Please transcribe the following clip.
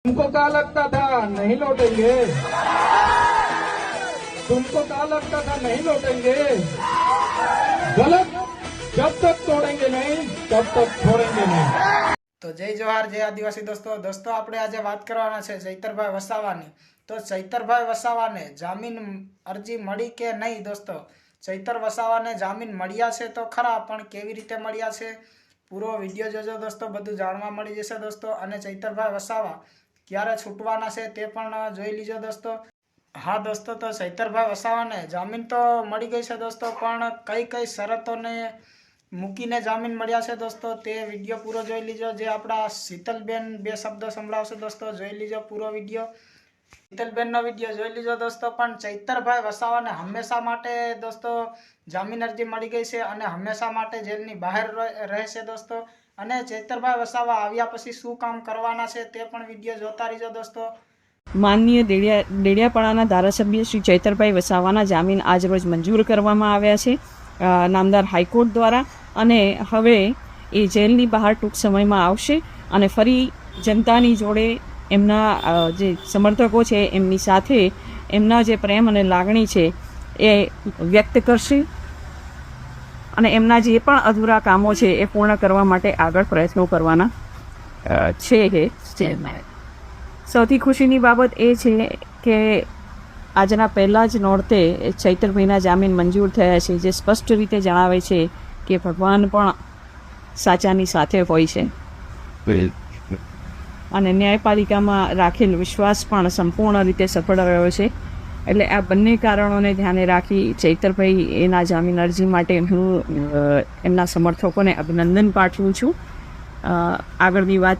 तुमको क्या लगता था नहीं लौटेंगे? तुमको क्या लगता था नहीं लौटेंगे? गलत। जब तक तोड़ेंगे नहीं तब तक छोड़ेंगे नहीं। તો જય જોહાર, જય આદિવાસી દોસ્તો આપણે આજે વાત કરવાના છે ચૈતરભાઈ વસાવાની। તો ચૈતરભાઈ વસાવાને જામીન અરજી મળી કે નહીં દોસ્તો? ચૈતર વસાવાને જામીન મળ્યા છે તો ખરા, પણ કેવી રીતે મળ્યા છે પૂરો વિડીયો જોજો દોસ્તો, બધું જાણવા મળી જશે દોસ્તો। અને ચૈતરભાઈ વસાવા ક્યારે છૂટવાના છે તે પણ જોઈ લીજો દોસ્તો। હા દોસ્તો, તો ચૈતરભાઈ વસાવાને જામીન તો મળી ગઈ છે દોસ્તો, પણ કઈ કઈ શરતોને મૂકીને જામીન મળ્યા છે દોસ્તો તે વિડીયો પૂરો જોઈ લીજો। જે આપણા શીતલબેન બે શબ્દો સંભળાવશે દોસ્તો, જોઈ લીજો પૂરો વિડીયો। શીતલબેનનો વિડીયો જોઈ લીજો દોસ્તો। પણ ચૈતરભાઈ વસાવાને હંમેશા માટે દોસ્તો જામીન અરજી મળી ગઈ છે અને હંમેશા માટે જેલની બહાર રહેશે દોસ્તો। અને ચૈતરભાઈ વસાવા આવ્યા પછી શું કામ કરવાના છે તે પણ વિડીયો જોતા રહીજો દોસ્તો। માનનીય ડેડિયાપાડાના ધારાસભ્ય શ્રી ચૈતરભાઈ વસાવાના જામીન આજરોજ મંજૂર કરવામાં આવ્યા છે નામદાર હાઈકોર્ટ દ્વારા, અને હવે એ જેલની બહાર ટૂંક સમયમાં આવશે અને ફરી જનતાની જોડે એમના જે સમર્થકો છે એમની સાથે એમના જે પ્રેમ અને લાગણી છે એ વ્યક્ત કરશે અને એમના જે પણ અધૂરા કામો છે એ પૂર્ણ કરવા માટે આગળ પ્રયત્નો કરવાના છે। સૌથી ખુશીની બાબત એ છે કે આજના પહેલાં જ નોરતે ચૈતરભાઈના જામીન મંજૂર થયા છે, જે સ્પષ્ટ રીતે જણાવે છે કે ભગવાન પણ સાચાની સાથે હોય છે અને ન્યાયપાલિકામાં રાખેલ વિશ્વાસ પણ સંપૂર્ણ રીતે સફળ રહ્યો છે। એટલે આ બંને કારણોને ધ્યાને રાખી ચૈતરભાઈ એના જામીન અરજી માટે હું એમના સમર્થકોને અભિનંદન પાઠવું છું। આગળની વાત